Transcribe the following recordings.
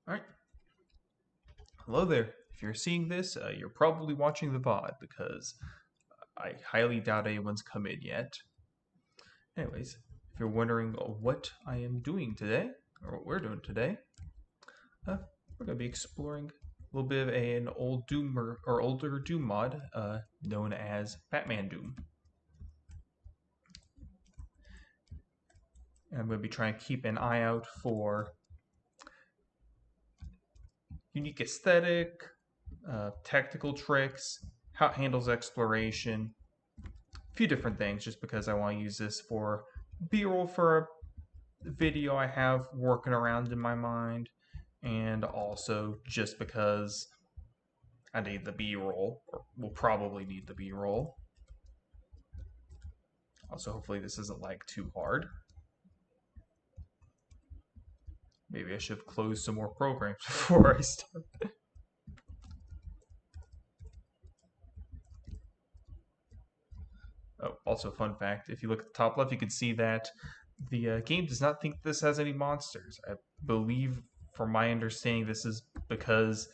Alright, hello there. If you're seeing this, you're probably watching the VOD because I highly doubt anyone's come in yet. Anyways, if you're wondering what I am doing today, or what we're doing today, we're going to be exploring a little bit of an old Doom or older Doom mod known as Batman Doom. And I'm going to be trying to keep an eye out for unique aesthetic, technical tricks, how it handles exploration, a few different things just because I want to use this for B-roll for a video I have working around in my mind, and also just because I need the B-roll, or will probably need the B-roll. Also, hopefully this isn't like too hard. Maybe I should have closed some more programs before I start. Oh, also fun fact, if you look at the top left, you can see that the game does not think this has any monsters. I believe, from my understanding, this is because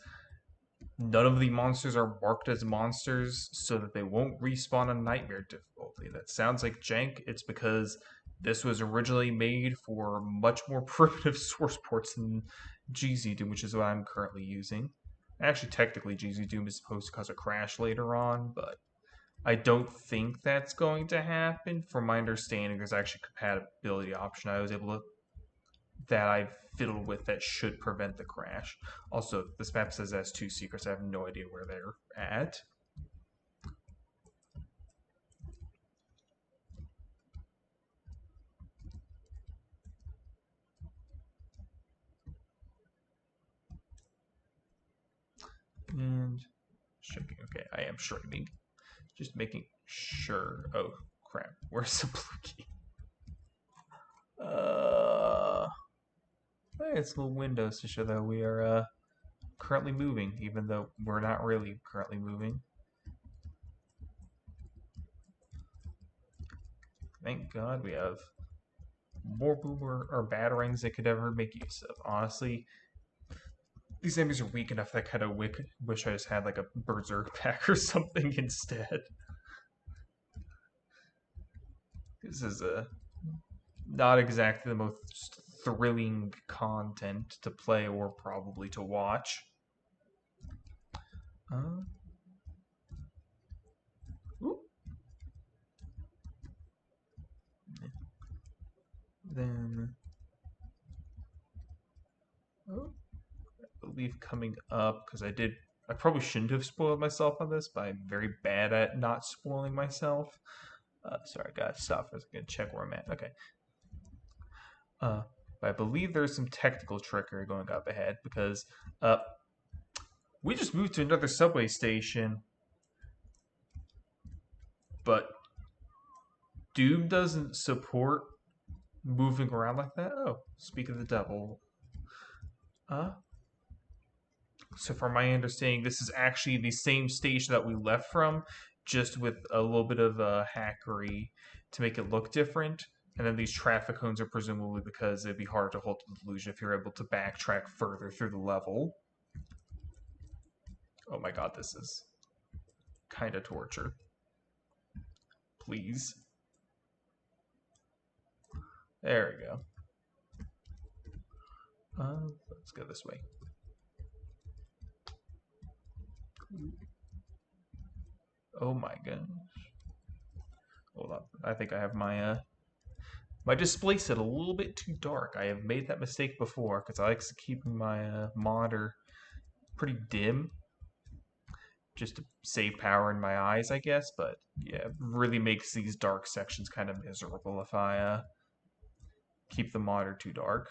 none of the monsters are marked as monsters so that they won't respawn on nightmare difficulty. That sounds like jank. It's because this was originally made for much more primitive source ports than GZ Doom, which is what I'm currently using. Actually, technically, GZ Doom is supposed to cause a crash later on, but I don't think that's going to happen. From my understanding, there's actually a compatibility option I was able to that I've fiddled with that should prevent the crash. Also, this map says it has two secrets. I have no idea where they're at. And checking. Okay, I am streaming. Just making sure. Oh, crap. Where's the blue key? It's little windows to show that we are currently moving, even though we're not really currently moving. Thank God we have more boomer or batarangs they could ever make use of. Honestly, these enemies are weak enough that I kind of wish I just had like a berserk pack or something instead. This is not exactly the most thrilling content to play or probably to watch. Uh, then, oh, I believe coming up because I probably shouldn't have spoiled myself on this, but I'm very bad at not spoiling myself. Sorry, I gotta stop for a second. Check where I'm at. Okay. But I believe there's some technical trickery going up ahead because we just moved to another subway station, but Doom doesn't support moving around like that. Oh, speak of the devil. So from my understanding, this is actually the same station that we left from, just with a little bit of hackery to make it look different. And then these traffic cones are presumably because it'd be hard to hold the delusion if you're able to backtrack further through the level. Oh my god, this is kind of torture. Please. There we go. Let's go this way. Oh my goodness. Hold on. I think I have my display set a little bit too dark. I have made that mistake before because I like to keep my monitor pretty dim just to save power in my eyes, I guess. But yeah, it really makes these dark sections kind of miserable if I keep the monitor too dark.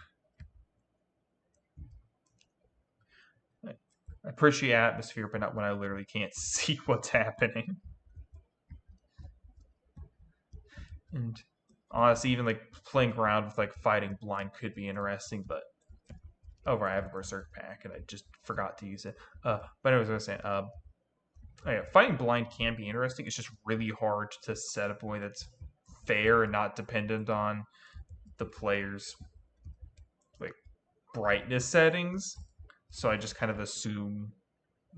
I appreciate atmosphere, but not when I literally can't see what's happening. And honestly, even like playing around with like fighting blind could be interesting, but over I have a berserk pack and I just forgot to use it. But I was gonna say, yeah, fighting blind can be interesting. It's just really hard to set up a way that's fair and not dependent on the player's like brightness settings. So I just kind of assume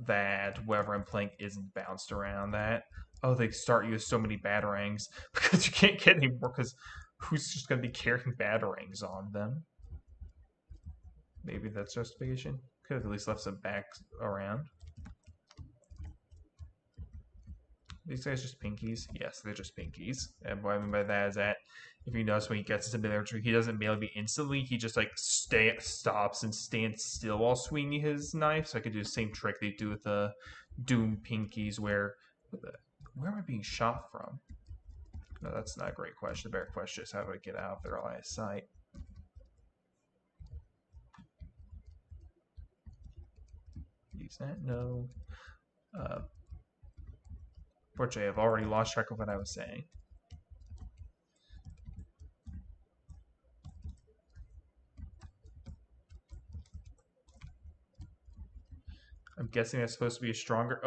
that whoever I'm playing isn't bounced around that. Oh, they start you with so many batarangs because you can't get any more because who's just going to be carrying batarangs on them? Maybe that's justification. Could have at least left some back around. These guys just pinkies? Yes, they're just pinkies. And what I mean by that is that if you notice when he gets into military, he doesn't melee me instantly. He just like stops and stands still while swinging his knife. So I could do the same trick they do with the Doom pinkies where am I being shot from? No, that's not a great question. The better question is how do I get out of their line of sight? Use that? No. Fortunately, I've already lost track of what I was saying. I'm guessing that's supposed to be a stronger.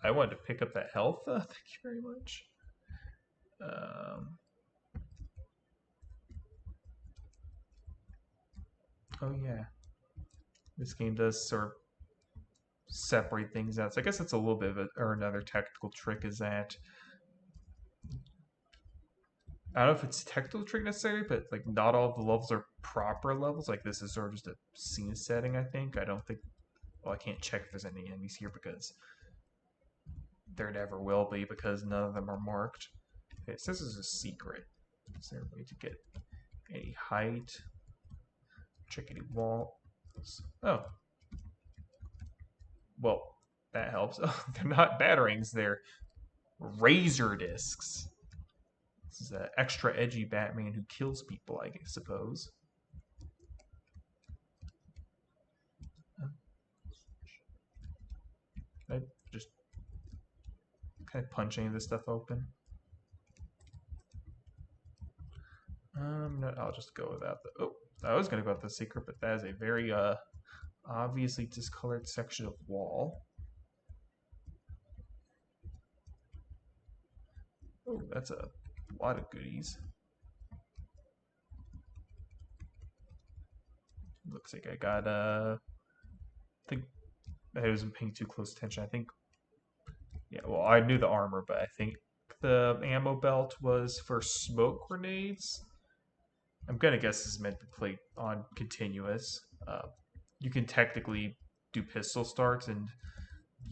I wanted to pick up that health. Thank you very much. Oh yeah, this game does sort of separate things out. So I guess that's a little bit of or another technical trick is that I don't know if it's a technical trick necessarily, but like not all of the levels are proper levels. Like this is sort of just a scene setting. I think. I don't think. Well, I can't check if there's any enemies here because there never will be because none of them are marked. Okay, so this is a secret. Is there a way to get any height? Check any walls. Oh. Well, that helps. Oh, they're not batarangs, they're razor discs. This is an extra edgy Batman who kills people, I suppose. I just kind of punch any of this stuff open. No, I'll just go without the. Oh, I was gonna go with the secret, but that is a very obviously discolored section of wall. Oh, that's a lot of goodies. Looks like I got I think I wasn't paying too close attention. I think yeah, well I knew the armor, but I think the ammo belt was for smoke grenades. I'm gonna guess this is meant to play on continuous. You can technically do pistol starts and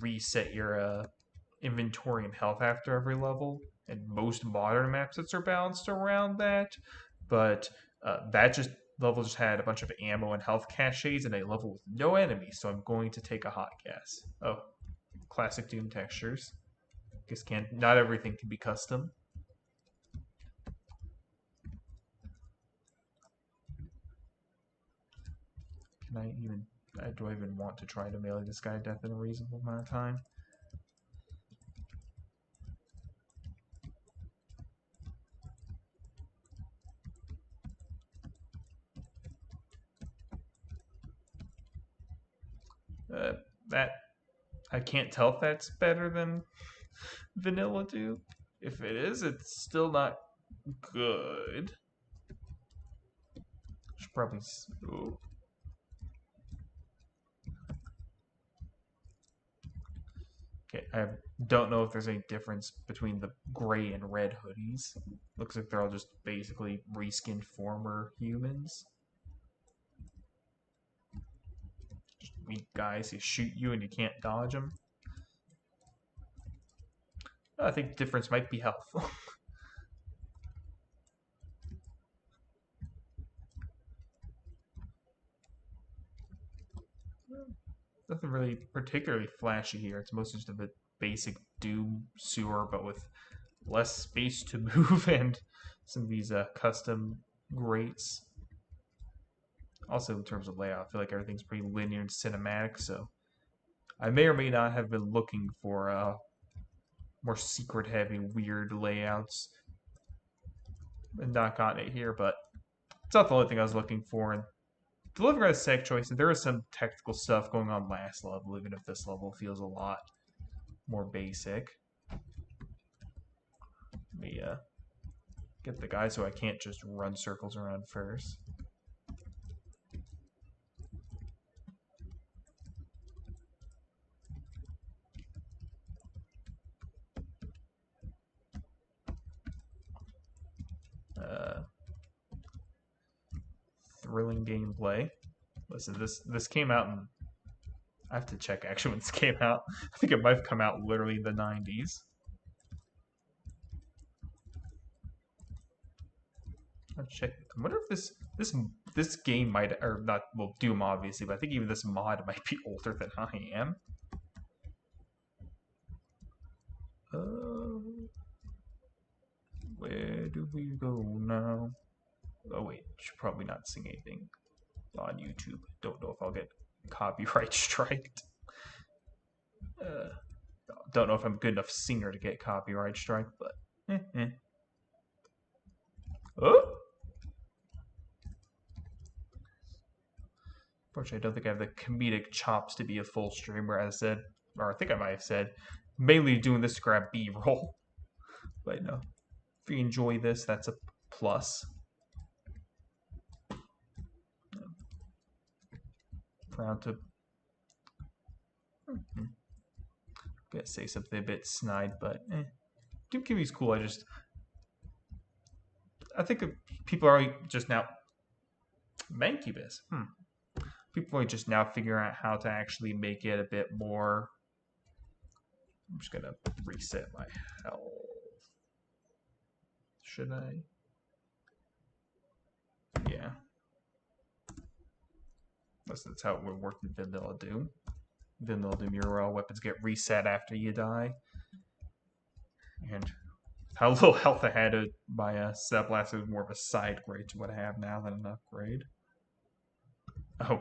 reset your inventory and health after every level, and most modern map sets are balanced around that. But that just level just had a bunch of ammo and health caches and a level with no enemies, so I'm going to take a hot guess. Oh, classic Doom textures. Guess can't not everything can be custom. Can I even? Do I even want to try to melee this guy to death in a reasonable amount of time? That I can't tell if that's better than Vanilla Doom. If it is, it's still not good. Should probably. Ooh. Okay, I don't know if there's any difference between the gray and red hoodies. Looks like they're all just basically reskinned former humans. Just weak guys who shoot you and you can't dodge them. I think the difference might be health. Nothing really particularly flashy here. It's mostly just a bit basic Doom sewer, but with less space to move and some of these custom grates. Also, in terms of layout, I feel like everything's pretty linear and cinematic, so I may or may not have been looking for more secret heavy, weird layouts and not gotten it here, but it's not the only thing I was looking for. And Deliver has sec choice, and there is some technical stuff going on last level, even if this level feels a lot more basic. Let me get the guy so I can't just run circles around first. thrilling gameplay. Listen, this came out in, I have to check actually when this came out. I think it might have come out literally in the 90s. I'll check. I wonder if this game might, or not, well, Doom obviously, but I think even this mod might be older than I am. Where do we go now? Oh wait, should probably not sing anything on YouTube. Don't know if I'll get copyright striked. Don't know if I'm a good enough singer to get copyright strike, but Oh! Fortunately, I don't think I have the comedic chops to be a full streamer, as I said, or I think I might have said, mainly doing this to grab B-roll. But no, if you enjoy this, that's a plus. Proud to gonna say something a bit snide, but Doom Kiwi's cool. I think people are just now Mancubus. People are just now figuring out how to actually make it a bit more. I'm just gonna reset my health. Should I? Yeah. That's how it would work in Vanilla Doom. Vanilla Doom, your weapons get reset after you die. And how little health I had at my setup last was more of a side grade to what I have now than an upgrade. Oh,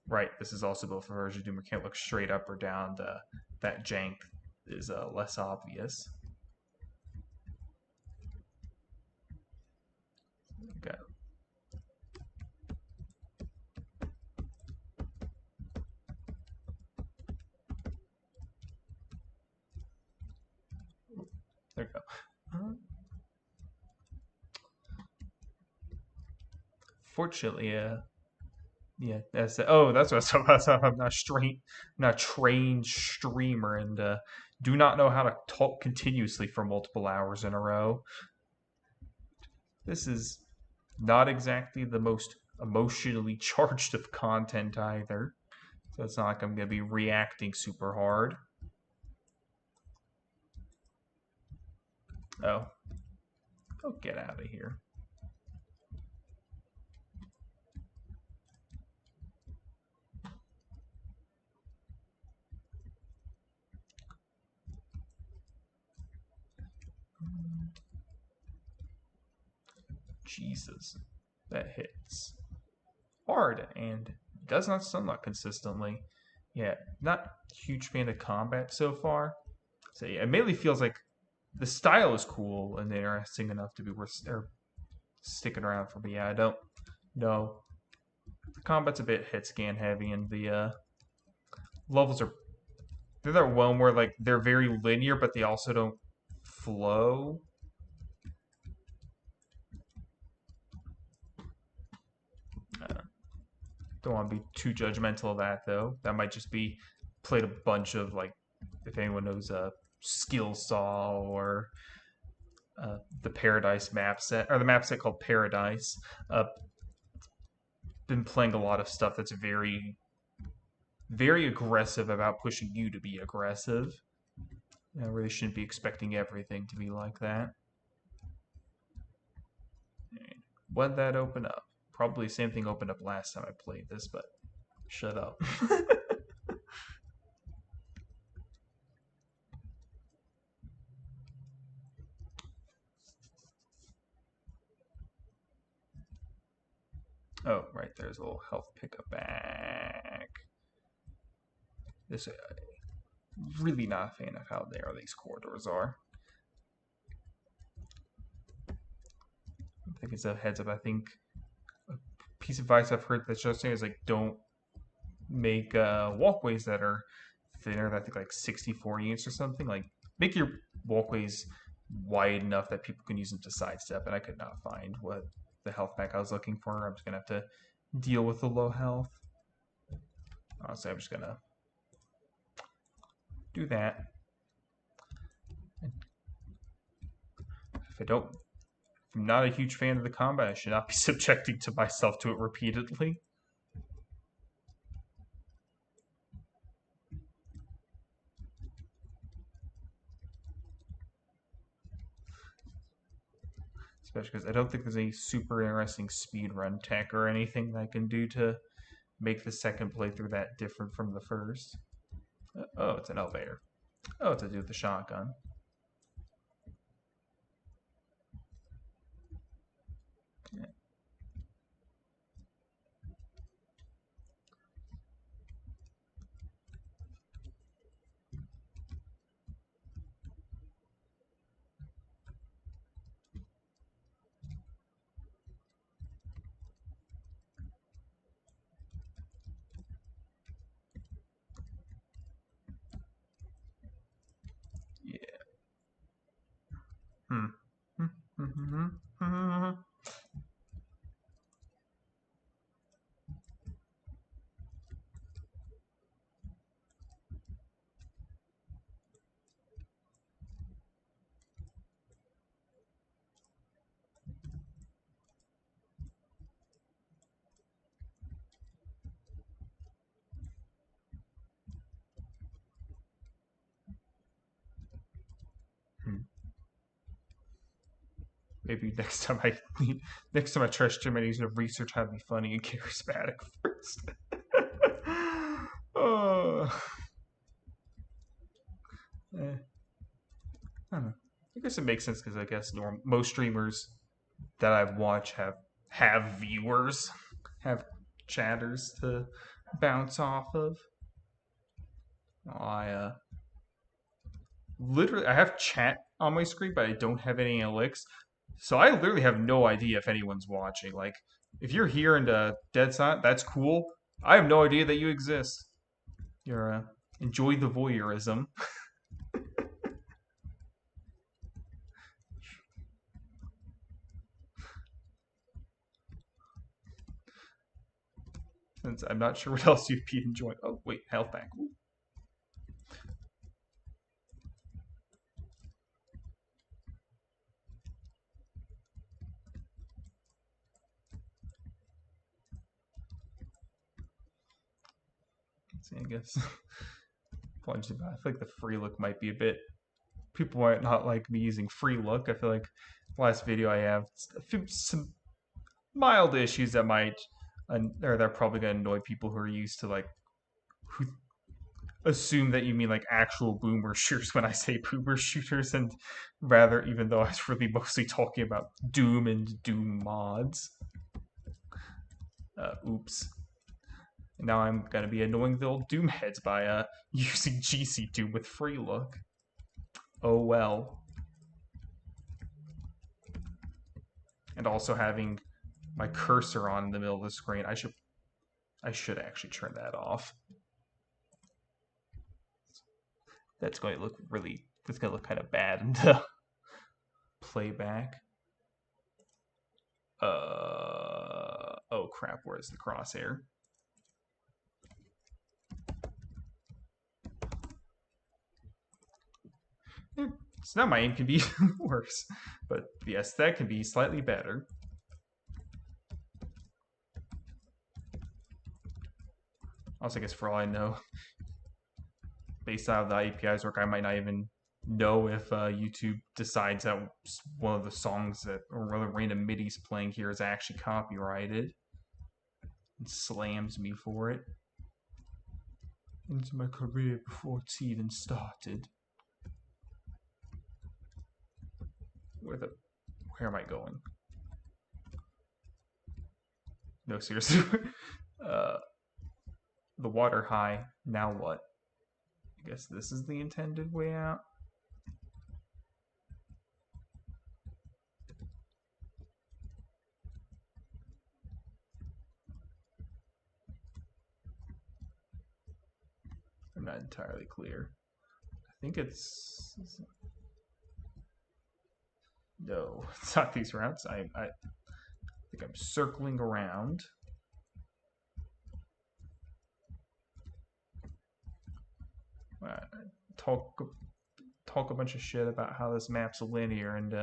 right. This is also built for version Doom. We can't look straight up or down. That jank is less obvious. Okay. There we go. Fortunately, yeah, that's what I was talking about. I'm not a trained streamer, and do not know how to talk continuously for multiple hours in a row. This is not exactly the most emotionally charged of content either, so it's not like I'm gonna be reacting super hard. Oh, get out of here. Jesus, that hits hard and does not stunlock consistently. Yeah, not huge fan of combat so far. So yeah, it mainly feels like the style is cool and interesting enough to be worth sticking around for me. Yeah, I don't know. The combat's a bit hit scan heavy, and the levels are they're that one where like they're very linear, but they also don't flow. Don't want to be too judgmental of that though. That might just be played a bunch of like, if anyone knows Skill Saw or the Paradise map set, or the map set called Paradise. Been playing a lot of stuff that's very, very aggressive about pushing you to be aggressive. I really shouldn't be expecting everything to be like that. When that open up? Probably the same thing opened up last time I played this, but shut up. Oh, right, there's a little health pickup back. This really not a fan of how narrow these corridors are. I think it's a heads up. I think a piece of advice I've heard that's just saying is like don't make walkways that are thinner. I think like 64 units or something. Like make your walkways wide enough that people can use them to sidestep. And I could not find what the health pack I was looking for. I'm just gonna have to deal with the low health. Honestly, I'm just gonna do that. If I don't I'm not a huge fan of the combat. I should not be subjecting to myself to it repeatedly. Especially because I don't think there's any super interesting speedrun tech or anything that I can do to make the second playthrough that different from the first. Oh, it's an elevator. Oh, it's to do with the shotgun. Yeah. Yeah. Hmm. Maybe next time I try stream, I need to research how to be funny and charismatic first. Oh, eh, I don't know. I guess it makes sense because I guess most streamers that I've watched have viewers, have chatters to bounce off of. I literally I have chat on my screen, but I don't have any analytics, so I literally have no idea if anyone's watching. Like, if you're here and dead silent, that's cool. I have no idea that you exist. You're enjoy the voyeurism. Since I'm not sure what else you'd be enjoying. Oh wait, health back. Ooh. Let's see, I guess plunged about. I feel like the free look might be a bit. People might not like me using free look. I feel like last video I have some mild issues that might, or they're probably gonna annoy people who are used to like who assume that you mean like actual boomer shooters when I say boomer shooters, and rather, even though I was really mostly talking about Doom and Doom mods. Oops. Now I'm gonna be annoying the old Doom heads by using GC Doom with free look. Oh well. And also having my cursor on in the middle of the screen. I should actually turn that off. That's going to look really. That's going to look kind of bad in the playback. Oh crap! Where's the crosshair? So now my aim can be worse, but yes, that can be slightly better. Also, I guess for all I know, based on how the APIs work, I might not even know if YouTube decides that one of the songs that or one of the random MIDI's playing here is actually copyrighted and slams me for it. Into my career before it's even started. Where am I going? No, seriously. The water high. Now what? I guess this is the intended way out. I'm not entirely clear. I think it's no, it's not these routes. I think I'm circling around. talk a bunch of shit about how this map's linear and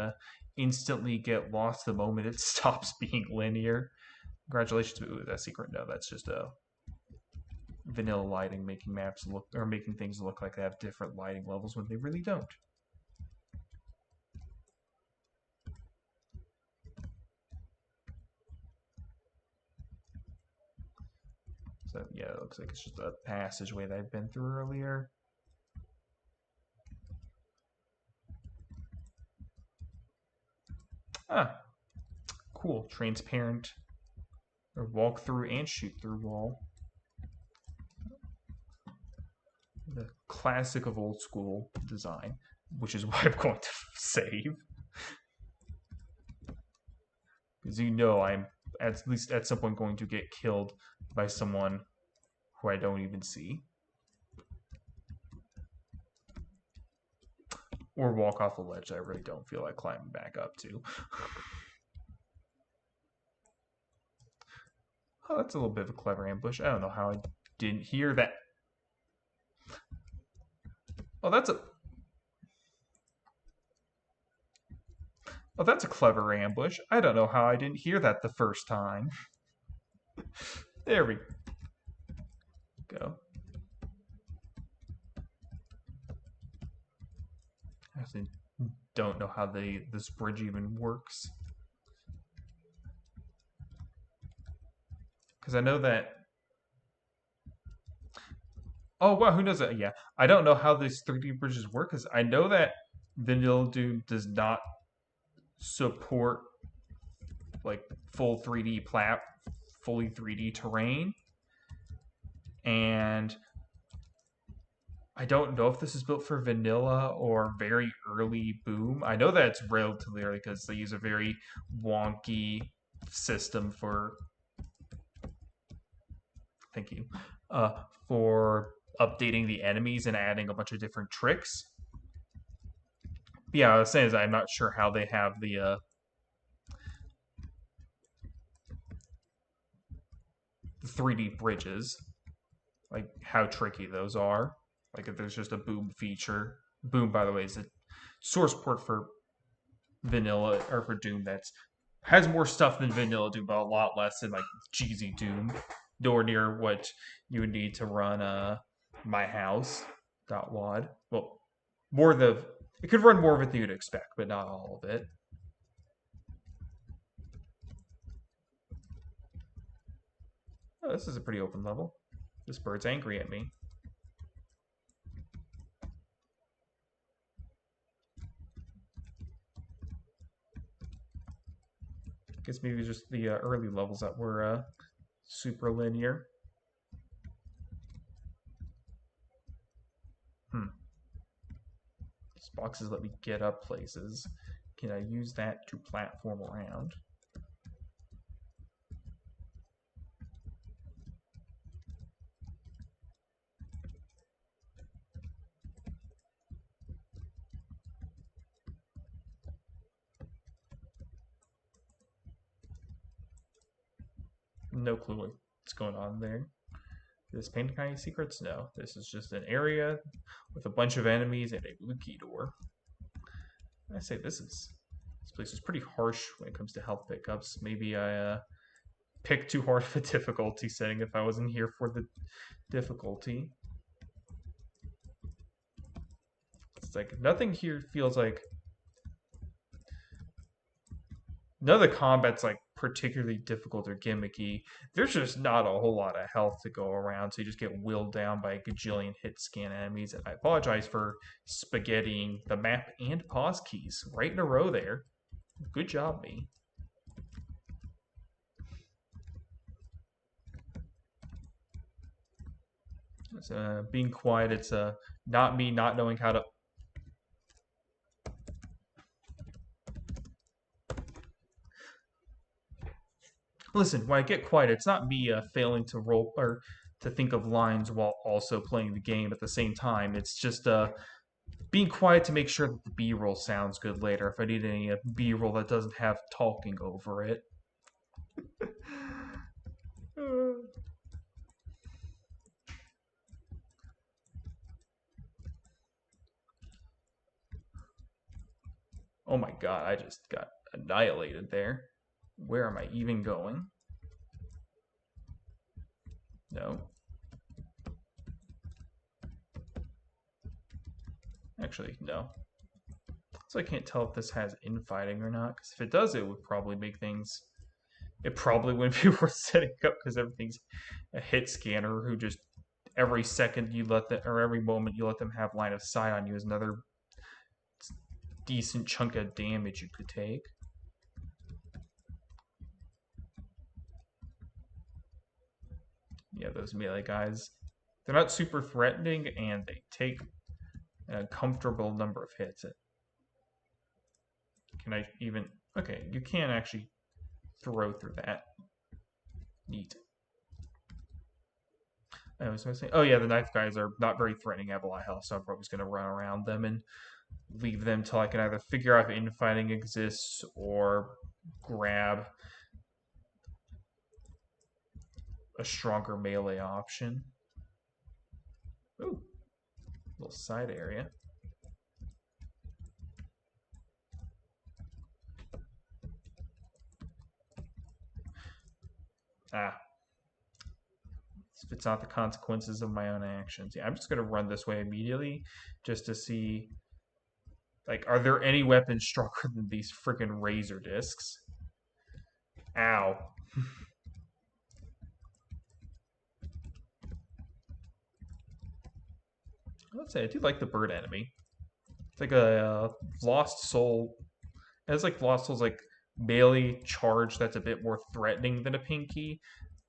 instantly get lost the moment it stops being linear. Congratulations. Ooh, that secret? No, that's just a vanilla lighting making maps look or making things look like they have different lighting levels when they really don't. So yeah, it looks like it's just a passageway that I've been through earlier. Ah, cool. Transparent or walk through and shoot through wall. The classic of old school design, which is what I'm going to save. Because you know I'm at least at some point going to get killed by someone who I don't even see. Or walk off a ledge that I really don't feel like climbing back up to. Oh, that's a little bit of a clever ambush. I don't know how I didn't hear that. Oh, that's a... Oh, that's a clever ambush. I don't know how I didn't hear that the first time. There we go. I actually don't know how this bridge even works. Because I know that... Oh, wow, who knows that? Yeah, I don't know how these 3D bridges work, because I know that Vanilla Doom does not support like full 3D fully 3D terrain. And I don't know if this is built for vanilla or very early boom. I know that it's relatively early because they use a very wonky system for thank you for updating the enemies and adding a bunch of different tricks. But yeah, I was saying is I'm not sure how they have the 3D bridges, like how tricky those are. Like if there's just a boom feature. Boom, by the way, is a source port for vanilla or for Doom that's has more stuff than vanilla Doom, but a lot less than like cheesy Doom, nor near what you would need to run my house.wad. Well, more the it could run more of it than you'd expect, but not all of it. Oh, this is a pretty open level. This bird's angry at me. Guess maybe just the early levels that were super linear. These boxes let me get up places. Can I use that to platform around? No clue what's going on there. This painting any secrets? No. This is just an area with a bunch of enemies and a blue key door. I say this place is pretty harsh when it comes to health pickups. Maybe I picked too hard of a difficulty setting if I wasn't here for the difficulty. It's like nothing here feels like none of the combat's like particularly difficult or gimmicky. There's just not a whole lot of health to go around, so you just get willed down by a gajillion hit scan enemies. And I apologize for spaghettiing the map and pause keys right in a row there. Good job, me. It's, being quiet, it's not me not knowing how to listen, when I get quiet, it's not me failing to roll or to think of lines while also playing the game at the same time. It's just being quiet to make sure that the B-roll sounds good later. If I need any B-roll that doesn't have talking over it. Oh my god, I just got annihilated there. Where am I even going? No. Actually, no. So I can't tell if this has infighting or not, because if it does, it would probably make things... It probably wouldn't be worth setting up, because everything's a hit scanner who just every second you let them, or every moment you let them have line of sight on you is another decent chunk of damage you could take. Yeah, those melee guys, they're not super threatening, and they take a comfortable number of hits. Can I even... Okay, you can actually throw through that. Neat. I was going to say, oh yeah, the knife guys are not very threatening. I have a lot of health, so I'm probably just going to run around them and leave them till I can either figure out if infighting exists or grab a stronger melee option. Ooh, little side area. Ah, if it's not the consequences of my own actions. Yeah, I'm just going to run this way immediately just to see, like, are there any weapons stronger than these freaking razor discs? Ow. Let's say I do like the bird enemy. It's like a Lost Soul. It's like Lost Soul's like melee charge that's a bit more threatening than a pinky,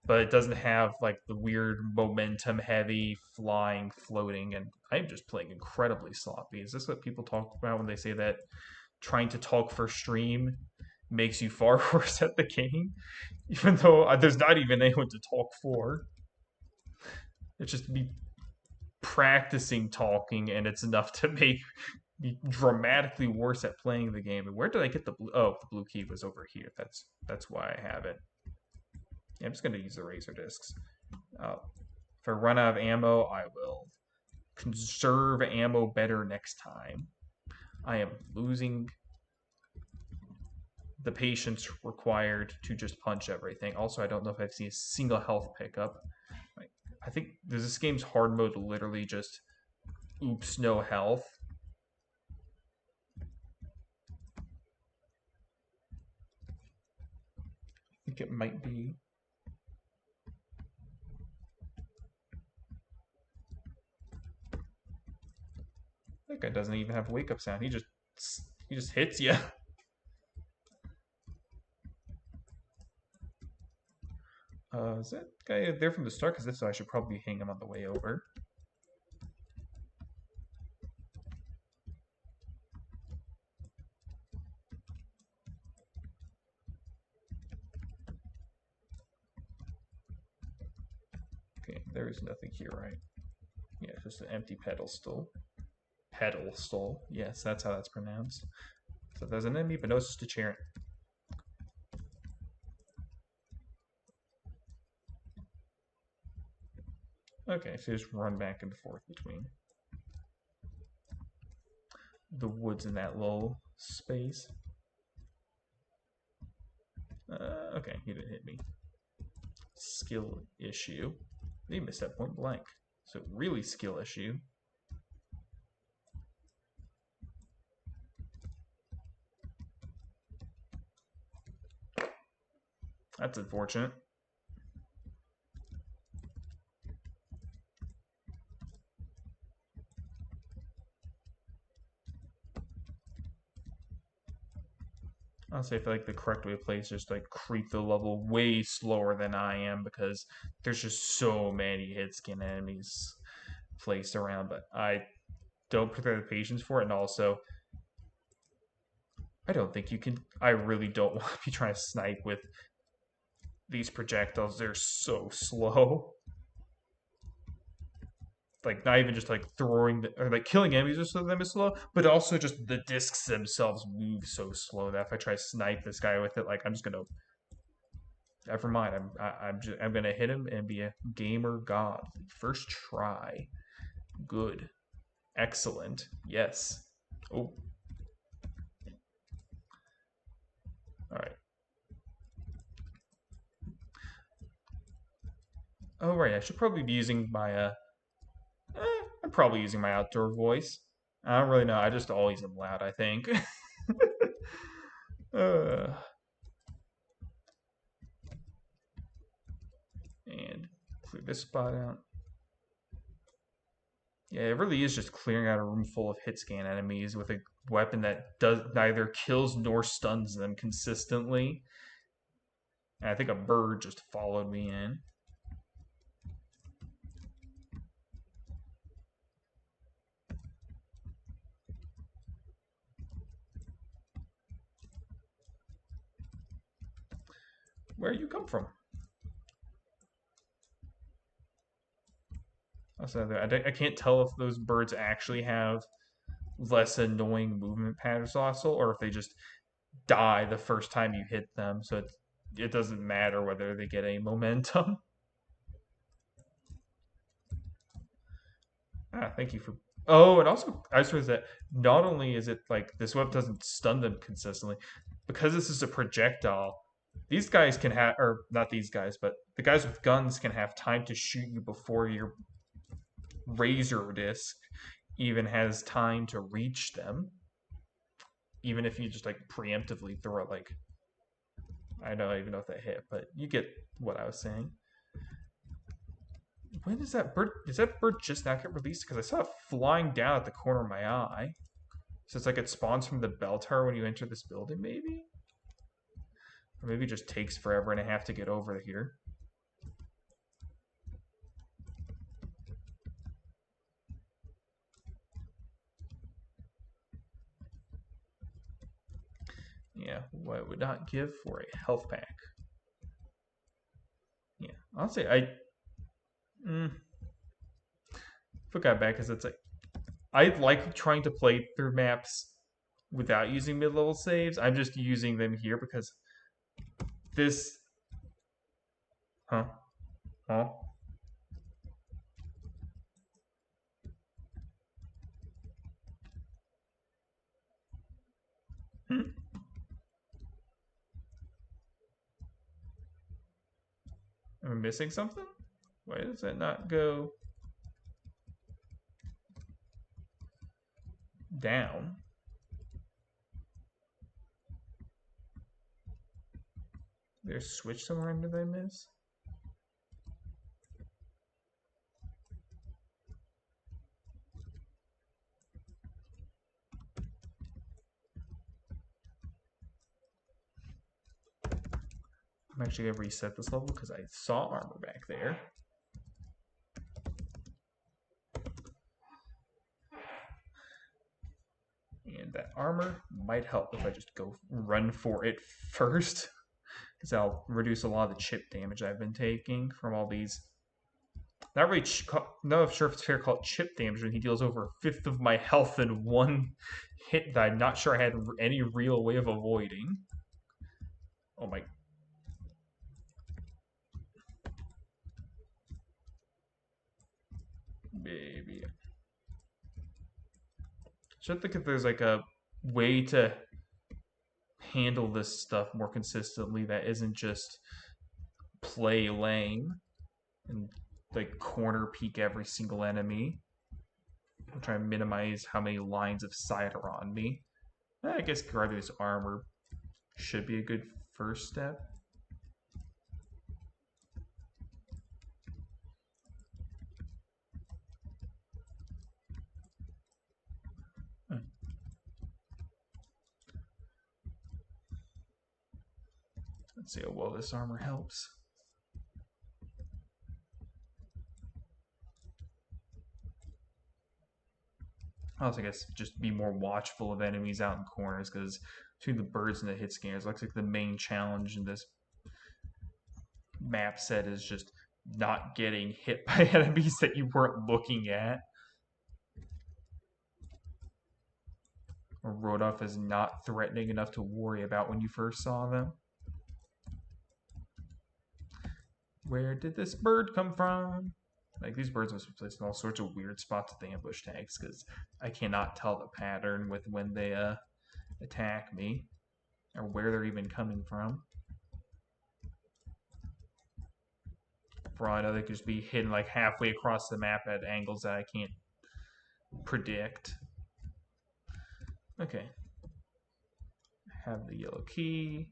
but it doesn't have like the weird momentum heavy flying floating. And I'm just playing incredibly sloppy. Is this what people talk about when they say that trying to talk for stream makes you far worse at the game? Even though there's not even anyone to talk for. It's just me practicing talking, and it's enough to make me dramatically worse at playing the game. And where did I get the blue? Oh, the blue key was over here. That's why I have it. Yeah, I'm just gonna use the razor discs. If I run out of ammo, I will conserve ammo better next time. I am losing the patience required to just punch everything. Also, I don't know if I've seen a single health pickup. Like, I think this game's hard mode literally just oops, no health. I think it might be. That guy doesn't even have a wake up sound. He just hits you. Is that guy there from the start? Because if so, I should probably hang him on the way over. Okay, there is nothing here, right? Yeah, it's just an empty pedestal. Pedestal. Yes, that's how that's pronounced. So there's an enemy, but no Stacharian. Okay, so just run back and forth between the woods in that little space. Okay, he didn't hit me. Skill issue. They missed that point blank. So really skill issue. That's unfortunate. Honestly, I feel like the correct way to play is just like creep the level way slower than I am because there's just so many hit skin enemies placed around. But I don't prepare the patience for it, and also I don't think you can. I really don't want to be trying to snipe with these projectiles. They're so slow. Like not even just like throwing or like killing enemies or something is slow, but also just the discs themselves move so slow that if I try to snipe this guy with it, like I'm just gonna... Never mind. I'm gonna hit him and be a gamer god. First try. Good. Excellent. Yes. Oh. Alright. Oh, right. I should probably be using my, I'm probably using my outdoor voice. I don't really know. I just always am loud, I think. uh, and clear this spot out. Yeah, it really is just clearing out a room full of hit scan enemies with a weapon that does neither kills nor stuns them consistently. And I think a bird just followed me in. Where you come from? Also, I can't tell if those birds actually have less annoying movement patterns also, or if they just die the first time you hit them, so it doesn't matter whether they get any momentum. Thank you for. Oh, and also I just realized that not only is it like this web doesn't stun them consistently, because this is a projectile. These guys can have, or not these guys, but the guys with guns can have time to shoot you before your razor disc even has time to reach them. Even if you just like preemptively throw it, like I don't even know if that hit, but you get what I was saying. When is that bird? Does that bird just now get released? Because I saw it flying down at the corner of my eye. So it's like it spawns from the bell tower when you enter this building, maybe? Or maybe it just takes forever and I have to get over here. Yeah, what I would not give for a health pack. Yeah, honestly, forgot back because it's like I like trying to play through maps without using mid-level saves. I'm just using them here because this, huh, huh. Hmm. Am I missing something? Why does that not go down? There's a switch somewhere in did I miss? I'm actually gonna reset this level because I saw armor back there. And that armor might help if I just go run for it first. Because that'll reduce a lot of the chip damage I've been taking from all these. Not really, not sure if it's fair to call it chip damage when he deals over a fifth of my health in one hit that I'm not sure I had any real way of avoiding. Oh my. Baby. Should think if there's like a way to handle this stuff more consistently that isn't just play lame and like corner peek every single enemy. I'm trying to minimize how many lines of sight are on me. I guess grabbing this armor should be a good first step. Let's see how well this armor helps. Also, I guess just be more watchful of enemies out in corners because between the birds and the hit scanners, looks like the main challenge in this map set is just not getting hit by enemies that you weren't looking at. Or wrote off as not threatening enough to worry about when you first saw them. Where did this bird come from? Like these birds must be placed in all sorts of weird spots at the ambush tags because I cannot tell the pattern with when they attack me. or where they're even coming from. For all I know, they could just be hidden like halfway across the map at angles that I can't predict. Okay. Have the yellow key.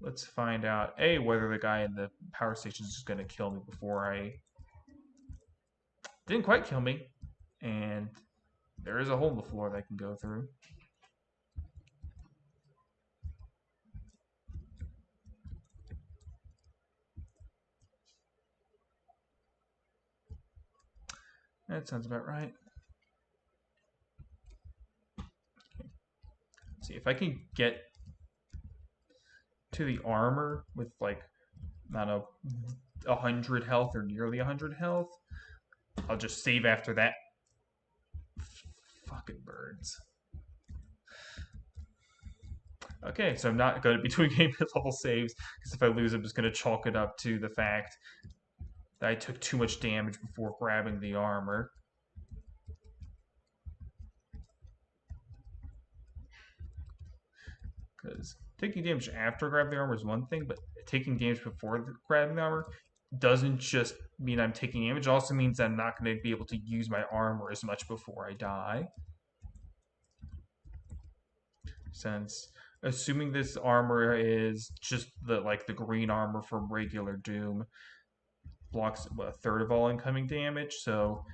Let's find out, A, whether the guy in the power station is just going to kill me before I... Didn't quite kill me. And there is a hole in the floor that I can go through. That sounds about right. Okay. Let's see if I can get to the armor with like, I don't know, 100 health or nearly 100 health. I'll just save after that. Fucking birds. Okay, so I'm not going to be doing game level saves, because if I lose, I'm just going to chalk it up to the fact that I took too much damage before grabbing the armor. Because taking damage after grabbing the armor is one thing, but taking damage before grabbing the armor doesn't just mean I'm taking damage. It also means I'm not going to be able to use my armor as much before I die. Since assuming this armor is just the green armor from regular Doom, blocks a third of all incoming damage. So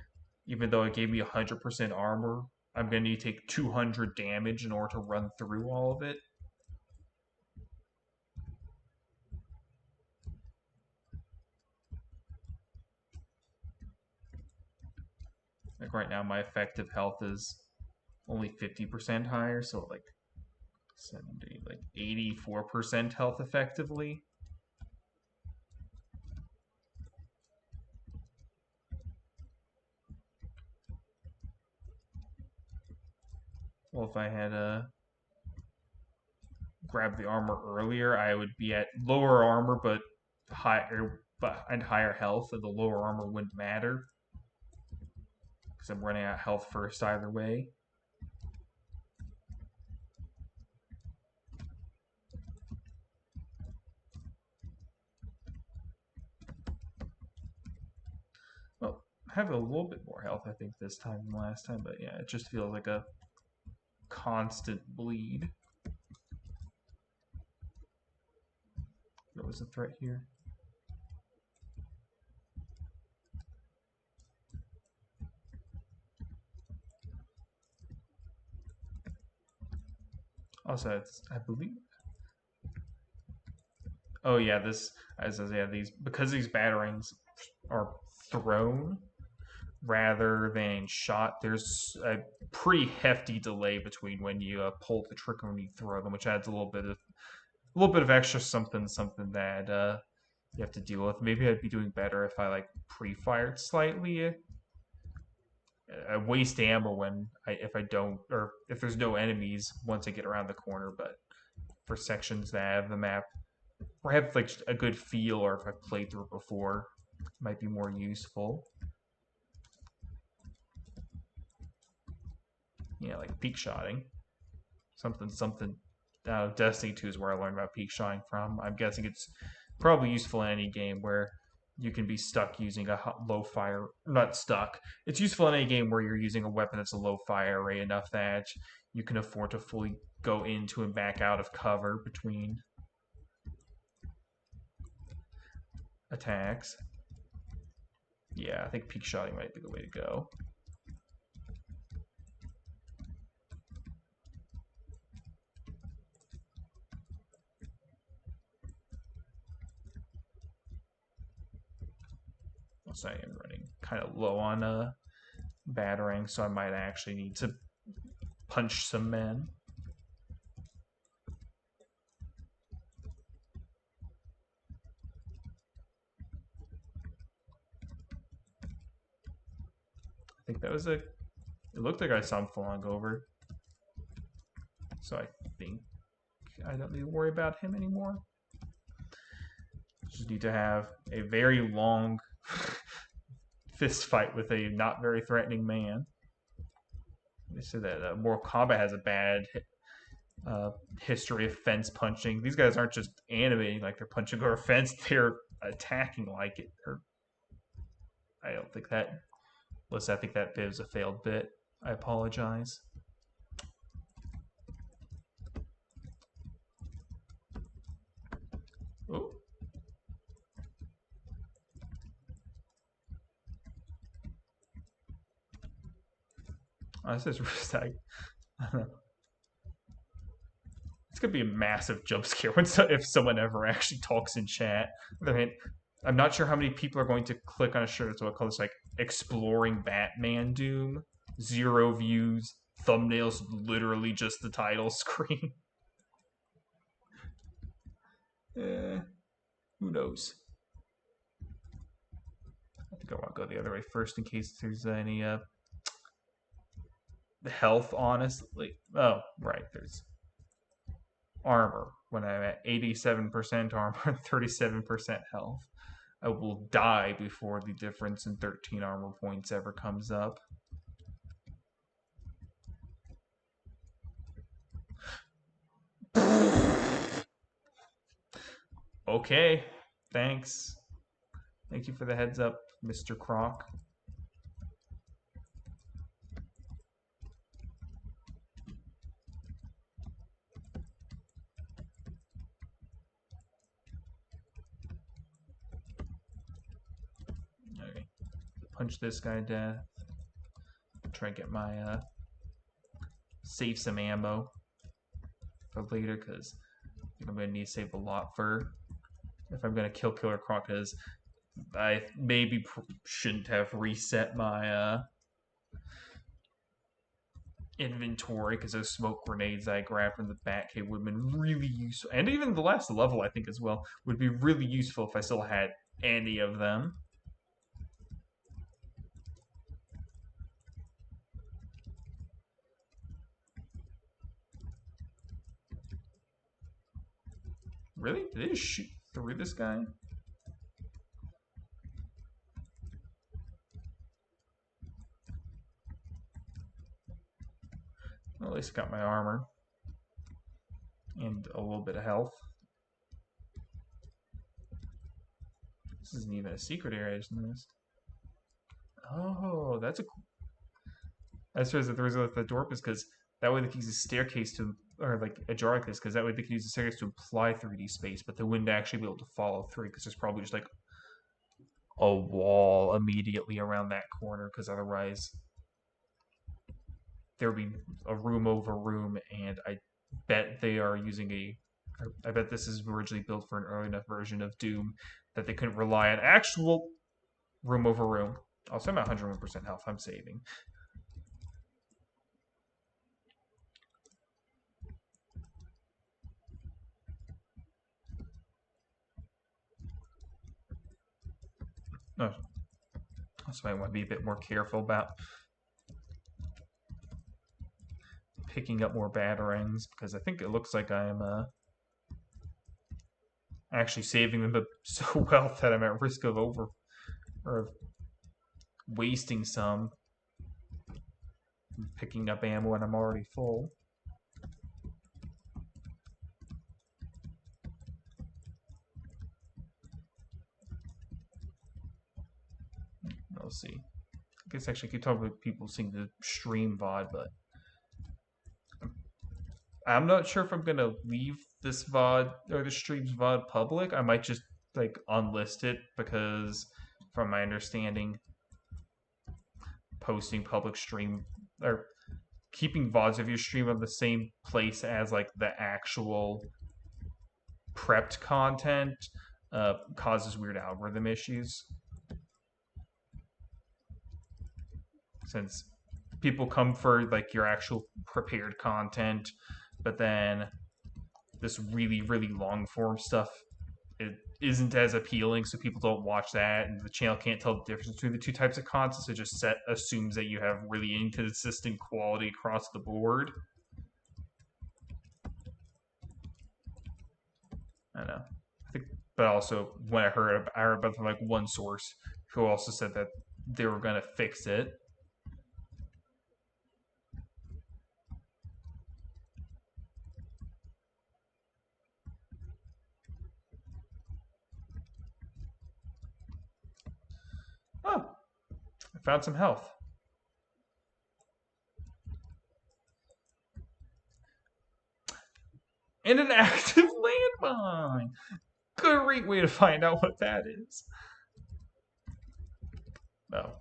even though it gave me 100% armor, I'm going to need to take 200 damage in order to run through all of it. Like right now, my effective health is only 50% higher, so like 70, like 84% health effectively. Well, if I had grabbed the armor earlier, I would be at lower armor but higher health, and the lower armor wouldn't matter because I'm running out of health first either way. Well, I have a little bit more health, I think, this time than last time, but yeah, it just feels like a constant bleed. What was the threat here? Also, it's, I believe. Oh yeah, these because these batarangs are thrown rather than shot. There's a pretty hefty delay between when you pull the trigger and when you throw them, which adds a little bit of extra something that you have to deal with. Maybe I'd be doing better if I like pre-fired slightly. I waste ammo if I don't, or if there's no enemies once I get around the corner. But for sections that have the map or have like a good feel, or if I've played through it before, it might be more useful. Yeah, like peak shotting, something. Destiny 2 is where I learned about peak shotting from. I'm guessing it's probably useful in any game where you can be stuck using a low fire. Not stuck. It's useful in any game where you're using a weapon that's a low fire rate enough that you can afford to fully go into and back out of cover between attacks. Yeah, I think peak shotting might be the way to go. So I am running kind of low on battering, so I might actually need to punch some men. I think that was it looked like I saw him falling over. So I think I don't need to worry about him anymore. Just need to have a very long fist fight with a not very threatening man. They say that Mortal Kombat has a bad history of fence punching. These guys aren't just animating like they're punching over a fence; they're attacking like it. Or I don't think that. Listen, I think that bit was a failed bit. I apologize. Oh. This is I don't know. It's gonna be a massive jump scare when if someone ever actually talks in chat. I mean, I'm not sure how many people are going to click on a shirt. So I call this like exploring Batman Doom. 0 views. Thumbnails literally just the title screen. Who knows? I think I want to go the other way first in case there's any health. Honestly, oh right, there's armor when I'm at 87% armor and 37% health. I will die before the difference in 13 armor points ever comes up. Okay, thanks. Thank you for the heads up, Mr. Croc. Okay. Punch this guy to death. Try and get my save some ammo for later because I'm gonna need to save a lot for if I'm gonna kill Killer Croc because I maybe shouldn't have reset my inventory because those smoke grenades I grabbed from the Batcave would have been really useful, and even the last level I think as well would be really useful if I still had any of them. Really? Did they just shoot through this guy? Well, at least I got my armor and a little bit of health. This isn't even a secret area, I just noticed. Oh, that's a cool. I suppose that the reason with the door is because that way they can use a staircase to, or like a jar like this, because that way they can use the staircase to imply 3D space, but they wouldn't actually be able to follow through because there's probably just like a wall immediately around that corner, because otherwise there would be a room over room, and I bet they are using a. I bet this is originally built for an early enough version of Doom that they couldn't rely on actual room over room. Also, I'm at 101% health. I'm saving. Oh, so I want to be a bit more careful about picking up more batarangs because I think it looks like I'm actually saving them so well that I'm at risk of wasting some picking up ammo when I'm already full. We'll see. I guess actually I keep talking about people seeing the stream VOD, but I'm not sure if I'm gonna leave this VOD or the stream's VOD public. I might just like unlist it because from my understanding posting public stream or keeping VODs of your stream on the same place as like the actual prepped content causes weird algorithm issues. Since people come for like your actual prepared content, but then this really, really long form stuff it isn't as appealing, so people don't watch that, and the channel can't tell the difference between the two types of content. So it just assumes that you have really inconsistent quality across the board. I don't know. I think, but also when I heard about from like one source who also said that they were gonna fix it. found some health. And an active landmine. Great way to find out what that is. Oh.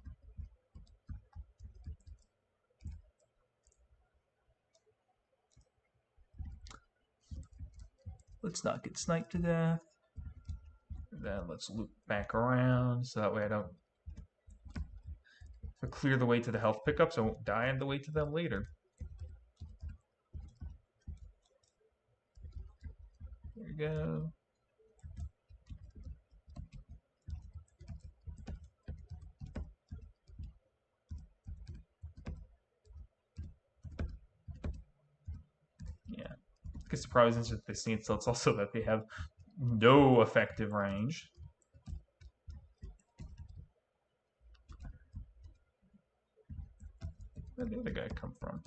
Let's not get sniped to death. And then let's loop back around so that way I don't clear the way to the health pickup so I won't die on the way to them later. There we go. Yeah. I guess the problem isn't just they stand still, it's also that they have no effective range. Where'd the other guy come from?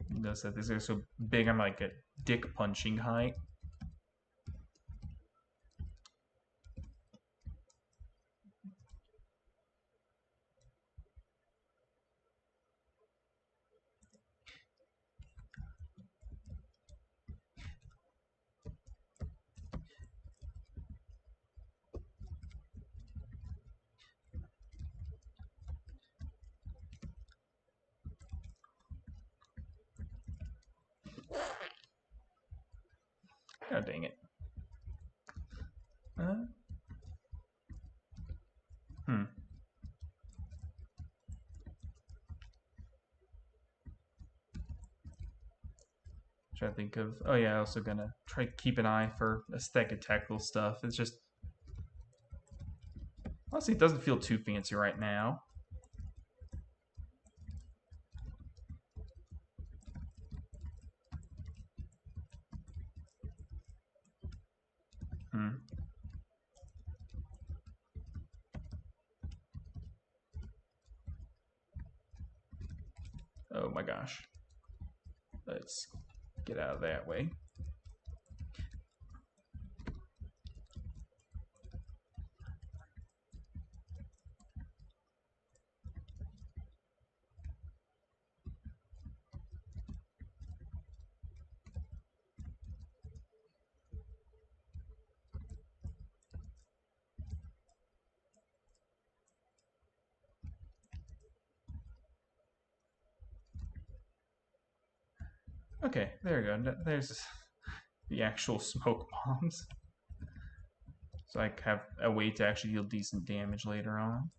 Notice that these guys are so big, I'm like at dick punching height. God dang it. Trying to think of. Oh yeah, also gonna try to keep an eye for aesthetic technical stuff. It's just honestly, it doesn't feel too fancy right now. Oh my gosh. Let's get out of that way. Okay, there we go. There's the actual smoke bombs. So I have a way to actually deal decent damage later on.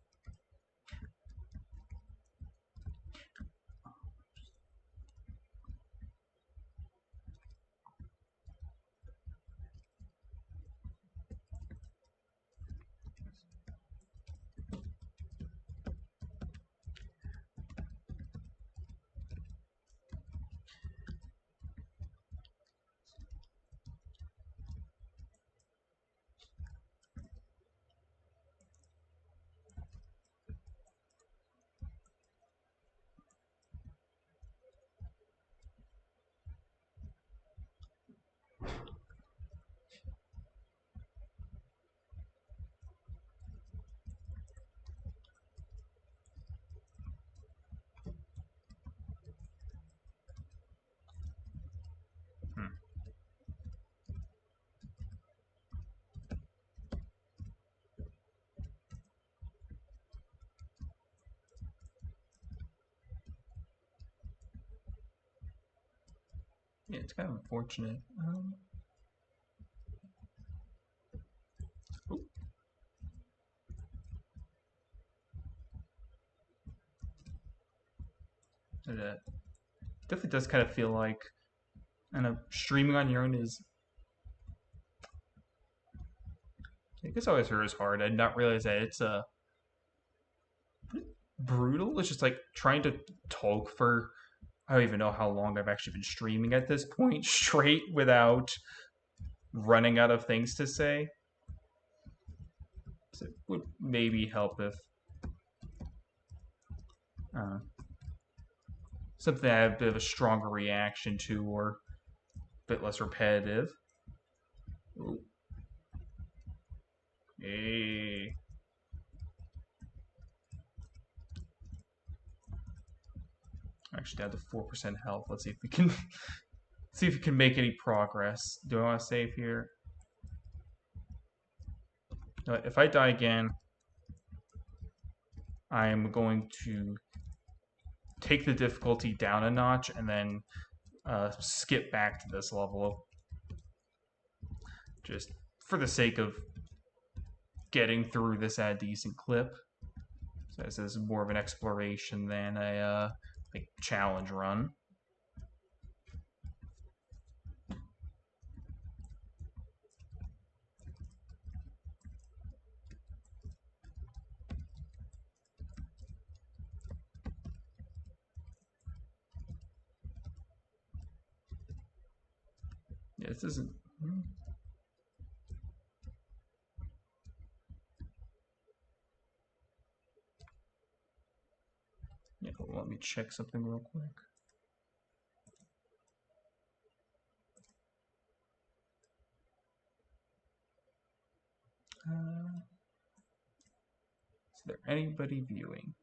Yeah, it's kind of unfortunate. It definitely does kind of feel like, streaming on your own is. I guess always heard is hard. I did not realize that it's brutal. It's just like trying to talk for. I don't even know how long I've actually been streaming at this point straight without running out of things to say. So it would maybe help if something I have a bit of a stronger reaction to or a bit less repetitive. Ooh. Hey. Actually down to 4% health. Let's see if we can see if we can make any progress. Do I want to save here? If I die again, I am going to take the difficulty down a notch and then skip back to this level, just for the sake of getting through this at a decent clip. So this is more of an exploration than a like challenge run. Yeah, this isn't. Yeah, let me check something real quick. Is there anybody viewing?